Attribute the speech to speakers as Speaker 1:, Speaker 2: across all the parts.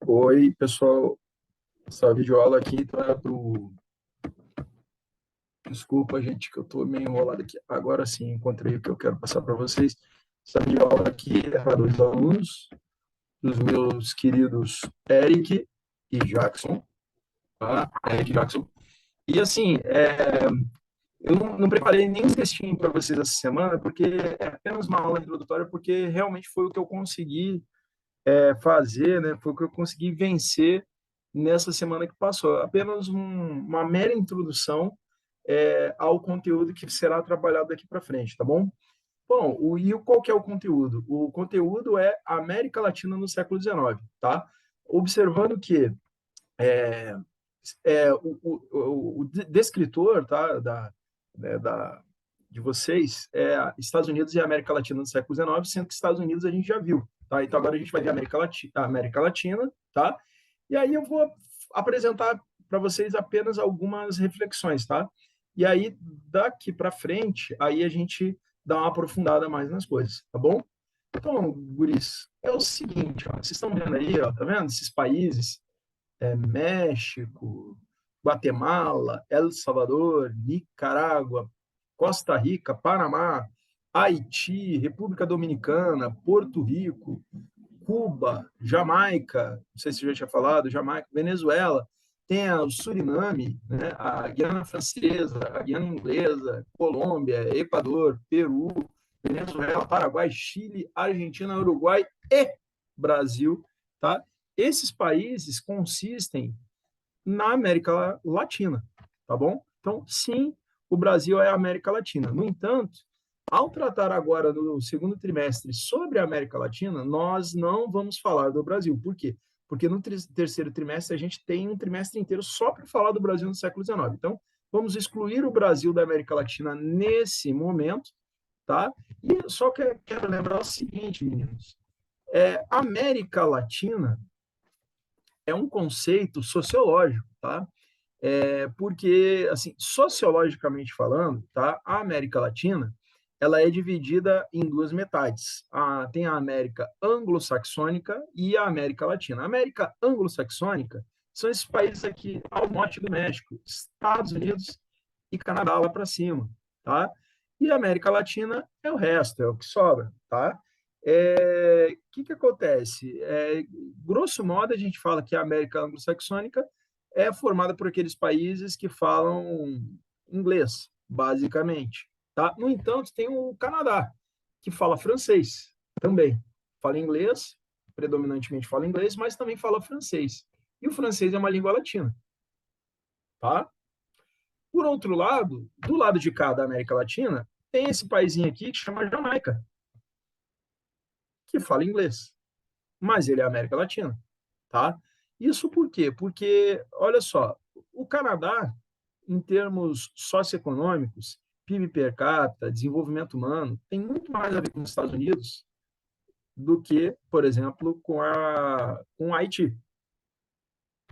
Speaker 1: Oi, pessoal. Essa videoaula aqui tá pro... Desculpa, gente, que eu tô meio enrolado aqui. Agora sim, encontrei o que eu quero passar para vocês. Essa videoaula aqui é para dois alunos, dos meus queridos Eric e Jackson, tá? Eric e Jackson. E assim, eu não preparei nenhum textinho para vocês essa semana, porque é apenas uma aula introdutória, porque realmente foi o que eu consegui fazer, né? Foi o que eu consegui vencer nessa semana que passou. Apenas uma mera introdução ao conteúdo que será trabalhado daqui para frente, tá bom? Bom, qual que é o conteúdo? O conteúdo é América Latina no século XIX, tá? Observando que o descritor, tá, né, de vocês é Estados Unidos e América Latina no século XIX, sendo que Estados Unidos a gente já viu, tá? Então agora a gente vai ver América Latina, tá? E aí eu vou apresentar para vocês apenas algumas reflexões, tá? E aí daqui para frente, aí a gente dá uma aprofundada mais nas coisas, tá bom? Então, guris, é o seguinte, ó, vocês estão vendo aí, ó, tá vendo esses países? México, Guatemala, El Salvador, Nicarágua, Costa Rica, Panamá, Haiti, República Dominicana, Porto Rico, Cuba, Jamaica, não sei se eu já tinha falado, Jamaica, Venezuela, tem o Suriname, né, a Guiana Francesa, a Guiana Inglesa, Colômbia, Equador, Peru, Venezuela, Paraguai, Chile, Argentina, Uruguai e Brasil, tá? Esses países consistem na América Latina, tá bom? Então, sim, o Brasil é a América Latina. No entanto, ao tratar agora no segundo trimestre sobre a América Latina, nós não vamos falar do Brasil. Por quê? Porque no terceiro trimestre a gente tem um trimestre inteiro só para falar do Brasil no século XIX. Então, vamos excluir o Brasil da América Latina nesse momento, tá? E só que eu quero lembrar o seguinte, meninos. América Latina é um conceito sociológico, tá? Porque, assim, sociologicamente falando, tá? A América Latina, ela é dividida em duas metades. Tem a América anglo-saxônica e a América Latina. A América anglo-saxônica são esses países aqui ao norte do México, Estados Unidos e Canadá lá para cima, tá? E a América Latina é o resto, é o que sobra, tá? Que acontece? Grosso modo, a gente fala que a América anglo-saxônica é formada por aqueles países que falam inglês, basicamente. Tá? No entanto, tem o Canadá, que fala francês também. Fala inglês, predominantemente fala inglês, mas também fala francês. E o francês é uma língua latina. Tá? Por outro lado, do lado de cá da América Latina, tem esse paísinho aqui que chama Jamaica, que fala inglês, mas ele é América Latina. Tá? Isso por quê? Porque, olha só, o Canadá, em termos socioeconômicos, PIB per capita, desenvolvimento humano, tem muito mais a ver com os Estados Unidos do que, por exemplo, com o Haiti.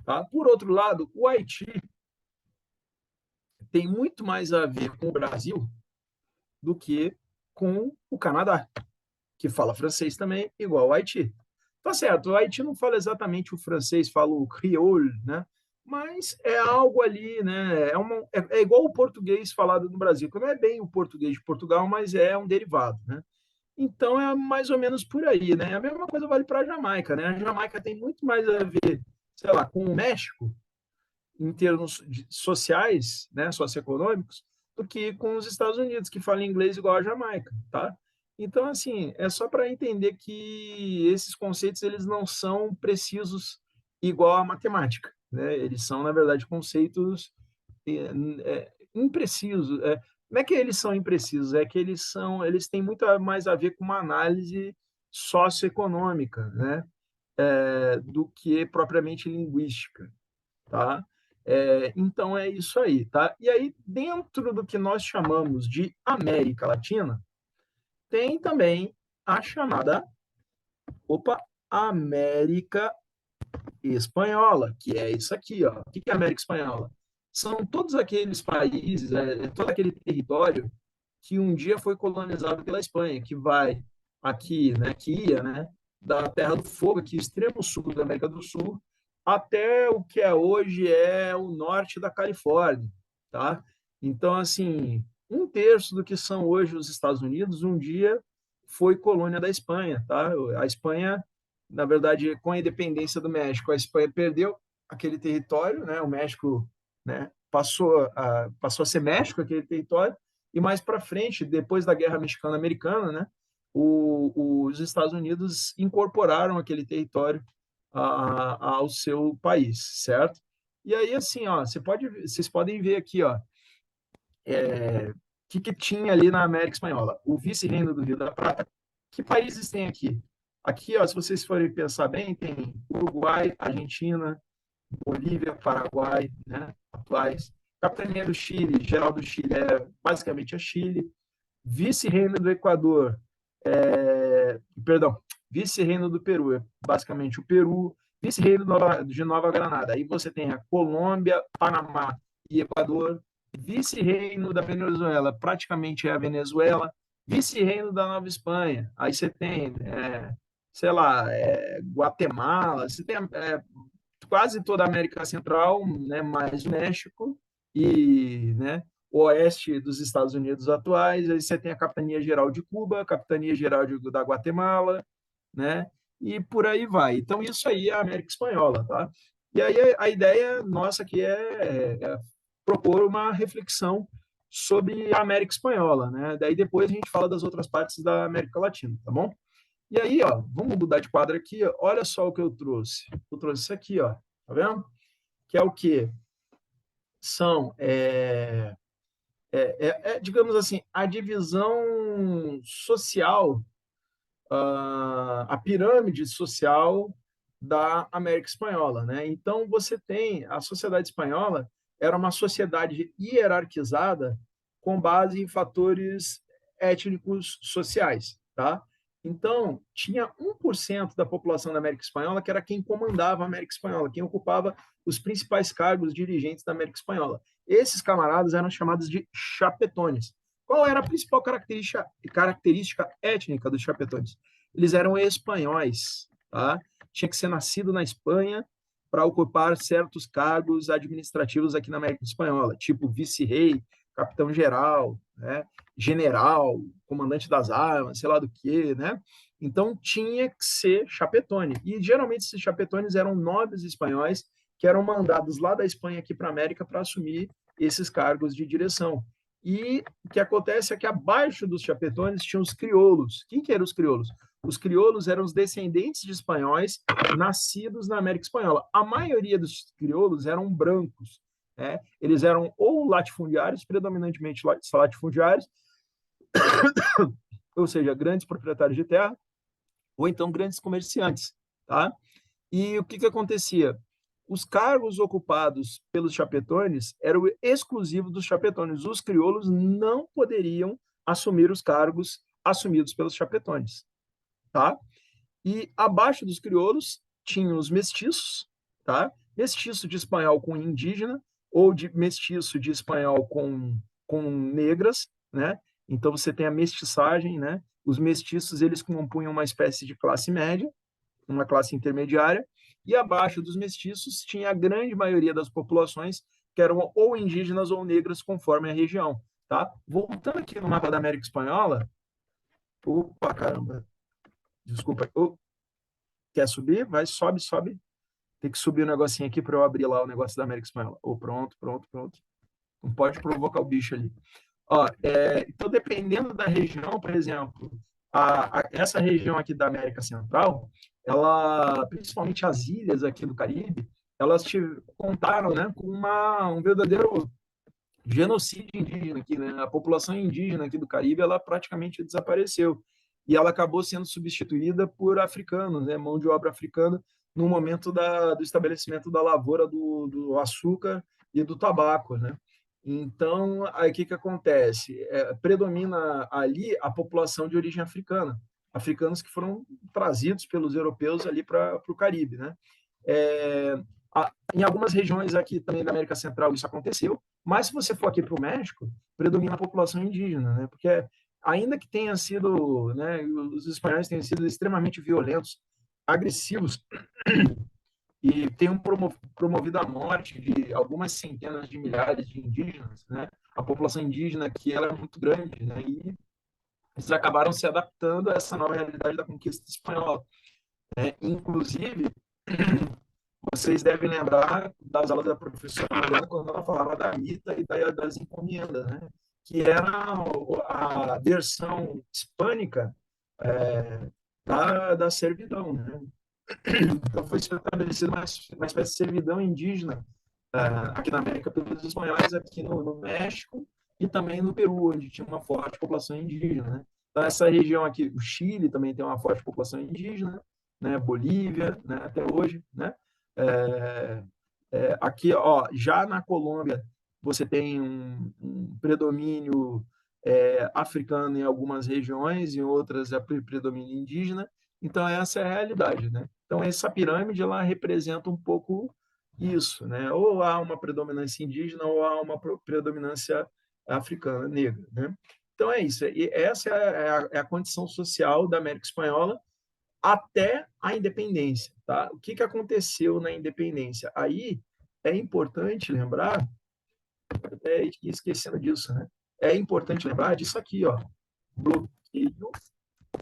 Speaker 1: Tá? Por outro lado, o Haiti tem muito mais a ver com o Brasil do que com o Canadá, que fala francês também, igual o Haiti. Tá certo, o Haiti não fala exatamente o francês, fala o crioulo, né? Mas é algo ali, né? É igual o português falado no Brasil, que não é bem o português de Portugal, mas é um derivado, né? Então é mais ou menos por aí, né? A mesma coisa vale para a Jamaica, né? A Jamaica tem muito mais a ver, sei lá, com o México, em termos sociais, né, socioeconômicos, do que com os Estados Unidos, que falam inglês igual a Jamaica, tá? Então, assim, é só para entender que esses conceitos eles não são precisos igual à matemática, né? Eles são, na verdade, conceitos imprecisos. Não é que eles são imprecisos, é que eles têm muito mais a ver com uma análise socioeconômica, né? Do que propriamente linguística, tá? Então é isso aí, tá? E aí, dentro do que nós chamamos de América Latina, tem também a chamada, América Espanhola, que é isso aqui, ó. O que é a América Espanhola? São todos aqueles países, todo aquele território que um dia foi colonizado pela Espanha, que vai aqui, né, que ia, né, da Terra do Fogo, aqui, extremo sul da América do Sul, até o que é hoje é o norte da Califórnia, tá? Então, assim, um terço do que são hoje os Estados Unidos, um dia foi colônia da Espanha, tá? A Espanha, na verdade, com a independência do México, a Espanha perdeu aquele território, né? O México, né, passou a ser México, aquele território, e mais para frente, depois da Guerra Mexicana-Americana, né, os Estados Unidos incorporaram aquele território ao seu país, certo? E aí, assim, ó, vocês podem ver aqui, ó, que tinha ali na América Espanhola? O vice-reino do Rio da Prata. Que países tem aqui? Aqui, ó, se vocês forem pensar bem, tem Uruguai, Argentina, Bolívia, Paraguai, né, atuais. Capitania do Chile, geral do Chile é basicamente a Chile. Vice-reino do Equador, perdão, vice-reino do Peru, é basicamente o Peru. Vice-reino de Nova Granada, aí você tem a Colômbia, Panamá e Equador. Vice-reino da Venezuela, praticamente é a Venezuela. Vice-reino da Nova Espanha, aí você tem, sei lá, Guatemala, você tem quase toda a América Central, né, mais México e, né, o oeste dos Estados Unidos atuais. Aí você tem a Capitania Geral de Cuba, a Capitania Geral da Guatemala, né, e por aí vai. Então, isso aí é a América Espanhola, tá? E aí a ideia nossa aqui é propor uma reflexão sobre a América Espanhola, né? Daí depois a gente fala das outras partes da América Latina, tá bom? E aí, ó, vamos mudar de quadro aqui. Olha só o que eu trouxe. Eu trouxe isso aqui, ó. Tá vendo? Que é o quê? São, digamos assim, a divisão social, a pirâmide social da América Espanhola, né? Então, você tem a sociedade espanhola era uma sociedade hierarquizada com base em fatores étnicos sociais, tá? Então, tinha 1% da população da América Espanhola que era quem comandava a América Espanhola, quem ocupava os principais cargos dirigentes da América Espanhola. Esses camaradas eram chamados de chapetones. Qual era a principal característica étnica dos chapetones? Eles eram espanhóis, tá? Tinha que ser nascido na Espanha para ocupar certos cargos administrativos aqui na América Espanhola, tipo vice-rei, capitão-geral, né? General, comandante das armas, sei lá do que, né? Então tinha que ser chapetone. E geralmente esses chapetones eram nobres espanhóis que eram mandados lá da Espanha aqui para a América para assumir esses cargos de direção. E o que acontece é que abaixo dos chapetones tinham os crioulos. Quem que eram os crioulos? Os crioulos eram os descendentes de espanhóis nascidos na América Espanhola. A maioria dos crioulos eram brancos, né? Eles eram ou latifundiários, predominantemente latifundiários, ou seja, grandes proprietários de terra, ou então grandes comerciantes, tá? E o que acontecia? Os cargos ocupados pelos chapetones eram exclusivos dos chapetones. Os crioulos não poderiam assumir os cargos assumidos pelos chapetones, tá? E abaixo dos crioulos tinham os mestiços, tá? Mestiço de espanhol com indígena ou de mestiço de espanhol com negras, né? Então você tem a mestiçagem, né? Os mestiços eles compunham uma espécie de classe média, uma classe intermediária, e abaixo dos mestiços tinha a grande maioria das populações que eram ou indígenas ou negras, conforme a região, tá? Voltando aqui no mapa da América Espanhola, opa, caramba, desculpa, quer subir? Vai, sobe, sobe. Tem que subir o um negocinho aqui para eu abrir lá o negócio da América Espanhola. Oh, pronto, pronto, pronto. Não pode provocar o bicho ali. Ó, então, dependendo da região, por exemplo, essa região aqui da América Central, ela, principalmente as ilhas aqui do Caribe, elas contaram, né, com um verdadeiro genocídio indígena aqui, né? A população indígena aqui do Caribe, ela praticamente desapareceu. E ela acabou sendo substituída por africanos, né? Mão de obra africana, no momento do estabelecimento da lavoura do açúcar e do tabaco, né? Então, aí o que acontece? Predomina ali a população de origem africana, africanos que foram trazidos pelos europeus ali para o Caribe, né? É, em algumas regiões aqui também da América Central isso aconteceu, mas se você for aqui para o México, predomina a população indígena, né? Porque ainda que tenha sido, né, os espanhóis tenham sido extremamente violentos agressivos e tenham promovido a morte de algumas centenas de milhares de indígenas, né? A população indígena aqui ela é muito grande, né? E eles acabaram se adaptando a essa nova realidade da conquista espanhola, né? Inclusive, vocês devem lembrar das aulas da professora Mariana quando ela falava da mita e das encomendas, né? Que era a versão hispânica da servidão, né? Então foi estabelecida uma espécie de servidão indígena aqui na América pelos espanhóis, aqui no México e também no Peru, onde tinha uma forte população indígena, né? Então, essa região aqui, o Chile também tem uma forte população indígena, né? Bolívia, né? Até hoje, né? É, aqui, ó, já na Colômbia, você tem um predomínio africano em algumas regiões, em outras é predomínio indígena. Então, essa é a realidade, né? Então, essa pirâmide, ela representa um pouco isso, né? Ou há uma predominância indígena ou há uma predominância africana, negra, né? Então, é isso. E essa é a condição social da América Espanhola até a independência, tá? O que aconteceu na independência? Aí é importante lembrar, até esquecendo disso, né? É importante lembrar disso aqui, ó, bloqueio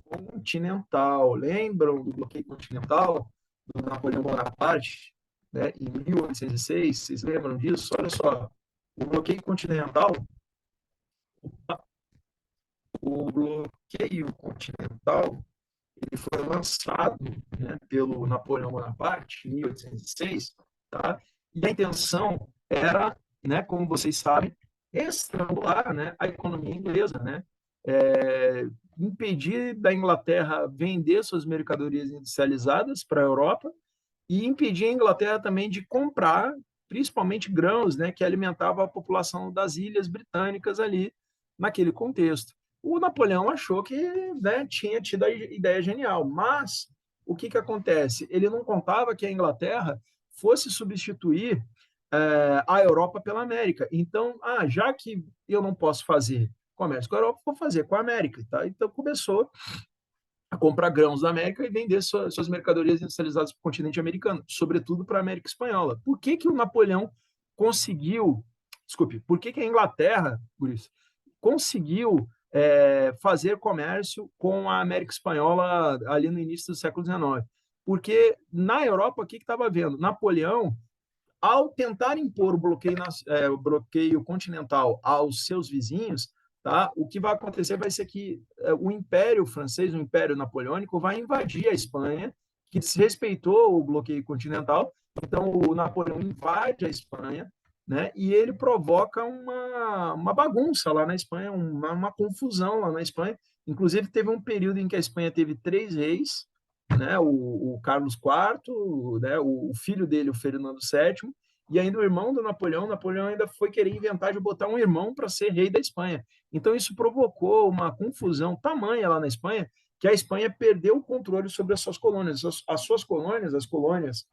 Speaker 1: continental. Lembram do bloqueio continental do Napoleão Bonaparte, né, em 1806? Vocês lembram disso? Olha só, o bloqueio continental, o bloqueio continental ele foi lançado, né, pelo Napoleão Bonaparte em 1806, tá? E a intenção era, né, como vocês sabem, estrangular, né, a economia inglesa, né? Impedir da Inglaterra vender suas mercadorias industrializadas para a Europa e impedir a Inglaterra também de comprar, principalmente grãos, né, que alimentavam a população das ilhas britânicas ali naquele contexto. O Napoleão achou que, né, tinha tido a ideia genial, mas o que acontece? Ele não contava que a Inglaterra fosse substituir a Europa pela América. Então, já que eu não posso fazer comércio com a Europa, vou fazer com a América. Tá? Então, começou a comprar grãos da América e vender suas mercadorias industrializadas para o continente americano, sobretudo para a América Espanhola. Por que o Napoleão conseguiu, desculpe, por que a Inglaterra, por isso, conseguiu fazer comércio com a América Espanhola ali no início do século XIX? Porque na Europa, o que estava havendo? Napoleão, ao tentar impor o bloqueio continental aos seus vizinhos, tá? O que vai acontecer vai ser que o Império Francês, o Império Napoleônico, vai invadir a Espanha, que desrespeitou o bloqueio continental. Então, o Napoleão invade a Espanha, né? E ele provoca uma bagunça lá na Espanha, uma confusão lá na Espanha. Inclusive, teve um período em que a Espanha teve 3 reis, né? O Carlos IV, né? O filho dele, o Fernando VII, e ainda o irmão do Napoleão. Napoleão ainda foi querer inventar de botar um irmão para ser rei da Espanha. Então isso provocou uma confusão tamanha lá na Espanha que a Espanha perdeu o controle sobre as suas colônias. As suas colônias, as colônias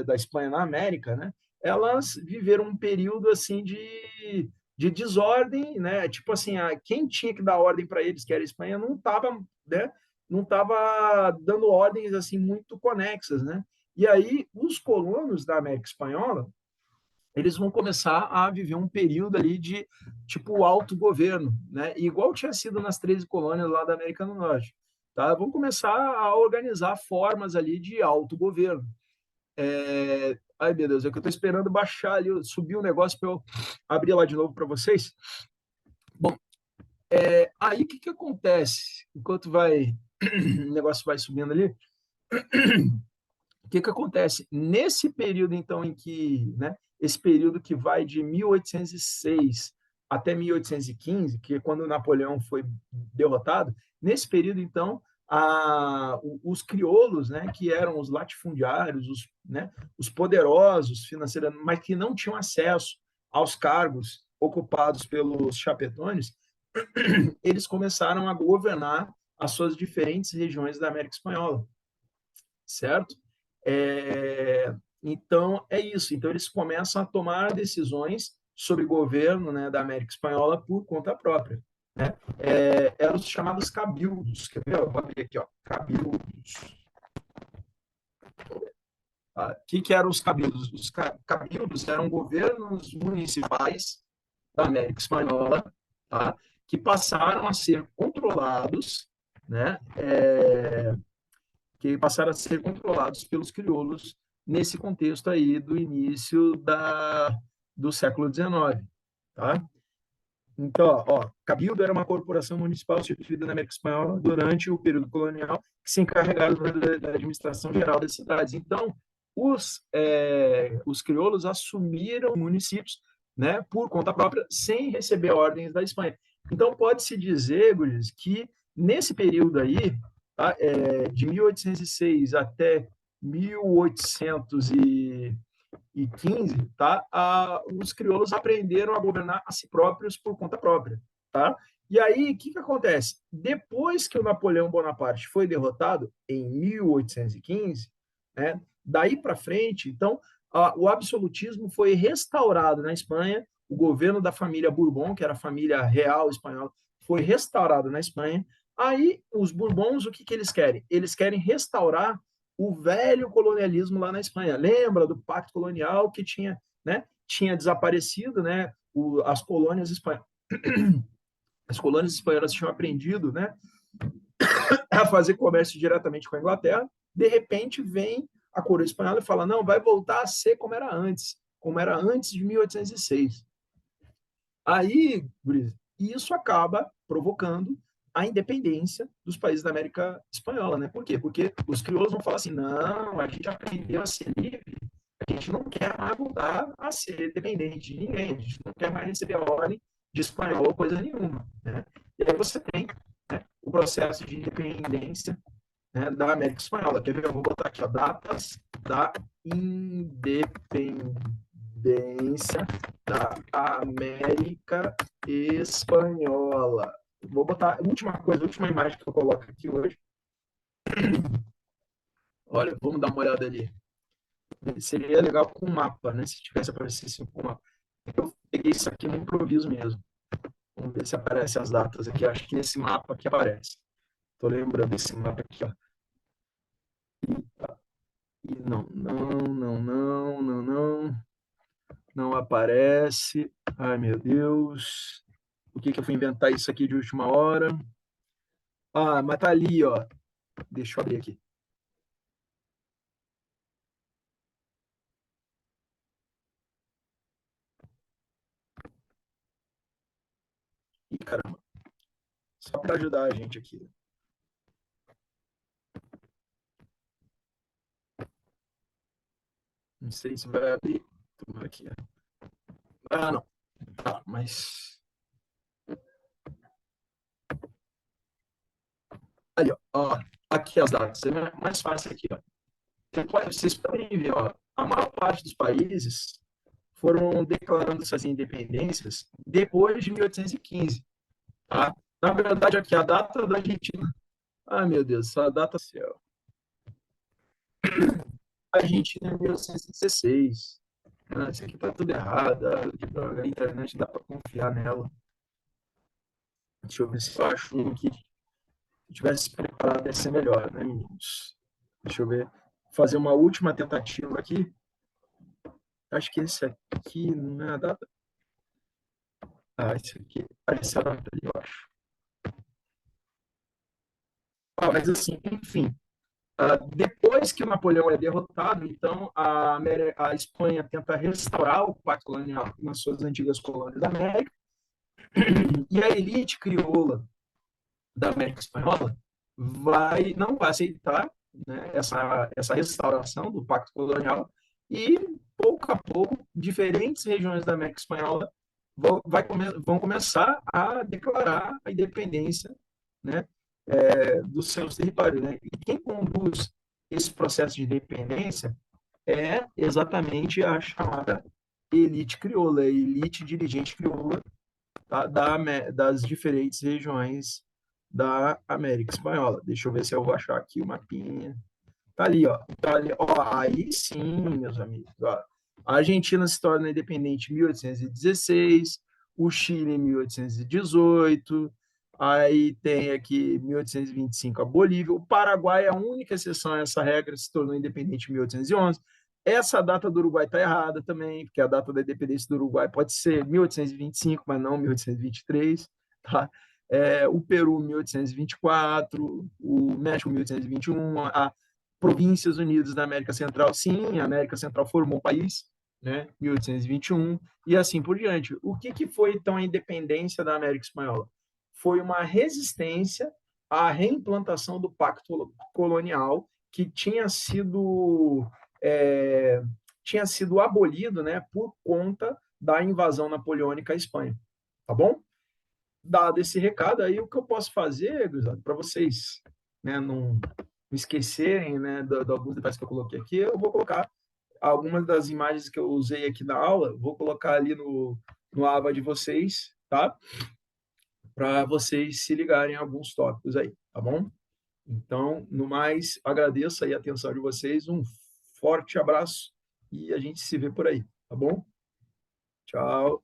Speaker 1: da Espanha na América, né? Elas viveram um período assim de desordem, né? Tipo assim, quem tinha que dar ordem para eles, que era a Espanha, não estava, né? Não estava dando ordens assim muito conexas, né? E aí os colonos da América Espanhola, eles vão começar a viver um período ali de tipo autogoverno, né? Igual tinha sido nas 13 colônias lá da América do Norte, tá? Vão começar a organizar formas ali de autogoverno. Ai, meu Deus, é que eu estou esperando baixar ali, subir o negócio para eu abrir lá de novo para vocês. Bom, aí o que acontece? Enquanto o negócio vai subindo ali, o que acontece? Nesse período, então, em que, né, esse período que vai de 1806 até 1815, que é quando Napoleão foi derrotado, nesse período, então, os crioulos, né, que eram os latifundiários, né, os poderosos financeiramente, mas que não tinham acesso aos cargos ocupados pelos chapetones, eles começaram a governar as suas diferentes regiões da América Espanhola, certo? Então, é isso. Então, eles começam a tomar decisões sobre o governo, né, da América Espanhola por conta própria. né? Eram os chamados cabildos. Quer ver? Eu vou abrir aqui, ó, cabildos. Tá? Que eram os cabildos? Os cabildos eram governos municipais da América Espanhola, tá? Que passaram a ser controlados, né? Que passaram a ser controlados pelos crioulos nesse contexto aí do início do século XIX, tá? Então, ó, Cabildo era uma corporação municipal instituída na América Espanhola durante o período colonial que se encarregava da administração geral das cidades. Então, os crioulos assumiram municípios, né, por conta própria, sem receber ordens da Espanha. Então, pode-se dizer, Guris, que nesse período aí, tá, de 1806 até 1815, tá? Os crioulos aprenderam a governar a si próprios por conta própria, tá? E aí, o que acontece? Depois que o Napoleão Bonaparte foi derrotado, em 1815, né, daí para frente, então, o absolutismo foi restaurado na Espanha, o governo da família Bourbon, que era a família real espanhola, foi restaurado na Espanha. Aí, os Bourbons, o que eles querem? Eles querem restaurar o velho colonialismo lá na Espanha. Lembra do pacto colonial que tinha, né, tinha desaparecido, né? As colônias espanholas, as colônias espanholas tinham aprendido, né, a fazer comércio diretamente com a Inglaterra. De repente vem a coroa espanhola e fala: não, vai voltar a ser como era antes de 1806. Aí, isso acaba provocando a independência dos países da América Espanhola, né? Por quê? Porque os crioulos vão falar assim: não, a gente aprendeu a ser livre, a gente não quer mais voltar a ser dependente de ninguém, a gente não quer mais receber a ordem de espanhol ou coisa nenhuma, né? E aí você tem, né, o processo de independência, né, da América Espanhola. Quer ver? Eu vou botar aqui, ó, datas da independência da América Espanhola. Vou botar a última coisa, a última imagem que eu coloco aqui hoje. Olha, vamos dar uma olhada ali. Seria legal com um mapa, né? Se tivesse aparecido assim com um mapa. Eu peguei isso aqui no improviso mesmo. Vamos ver se aparecem as datas aqui. Acho que nesse mapa aqui aparece. Estou lembrando desse mapa aqui, ó. E não, não, não, não, não, não. Não aparece. Ai, meu Deus. Por que eu fui inventar isso aqui de última hora? Ah, mas tá ali, ó. Deixa eu abrir aqui. Ih, caramba. Só para ajudar a gente aqui. Não sei se vai abrir. Tudo aqui. Ah, não. Tá, mas. Ali, ó. Ó, aqui as datas. É mais fácil aqui, ó. Vocês podem ver, ó. A maior parte dos países foram declarando suas independências depois de 1815. Tá? Na verdade, aqui a data da Argentina. Ah, meu Deus, a data céu. A Argentina é 1916. Ah, isso aqui tá tudo errado. A internet dá para confiar nela. Deixa eu ver se eu acho um que se tivesse preparado ia ser melhor, né, meninos? Deixa eu ver. Fazer uma última tentativa aqui. Acho que esse aqui não é a data. Ah, esse aqui parece a data ali, eu acho. Ah, mas assim, enfim. Depois que o Napoleão é derrotado, então a Espanha tenta restaurar o pacto colonial nas suas antigas colônias da América, e a elite crioula da América Espanhola não vai aceitar, né, essa restauração do pacto colonial, e pouco a pouco diferentes regiões da América Espanhola vão começar a declarar a independência, né, dos seus territórios, né? E quem conduz esse processo de independência é exatamente a chamada elite crioula, a elite dirigente crioula, tá? Das diferentes regiões da América Espanhola. Deixa eu ver se eu vou achar aqui o mapinha. Tá ali, ó. Tá ali, ó. Aí sim, meus amigos. Ó. A Argentina se torna independente em 1816, o Chile em 1818, Aí tem aqui 1825 a Bolívia. O Paraguai é a única exceção a essa regra, se tornou independente em 1811. Essa data do Uruguai está errada também, porque a data da independência do Uruguai pode ser 1825, mas não 1823. Tá? O Peru, 1824, o México, 1821, a Províncias Unidas da América Central, sim, a América Central formou um país, né? 1821, e assim por diante. O que foi, então, a independência da América Espanhola? Foi uma resistência à reimplantação do pacto colonial que tinha sido abolido, né, por conta da invasão napoleônica à Espanha. Tá bom? Dado esse recado, aí o que eu posso fazer, para vocês, né, não esquecerem, né, de alguns detalhes que eu coloquei aqui, eu vou colocar algumas das imagens que eu usei aqui na aula, vou colocar ali no Ava de vocês, tá? Para vocês se ligarem a alguns tópicos aí, tá bom? Então, no mais, agradeço aí a atenção de vocês, um forte abraço e a gente se vê por aí, tá bom? Tchau.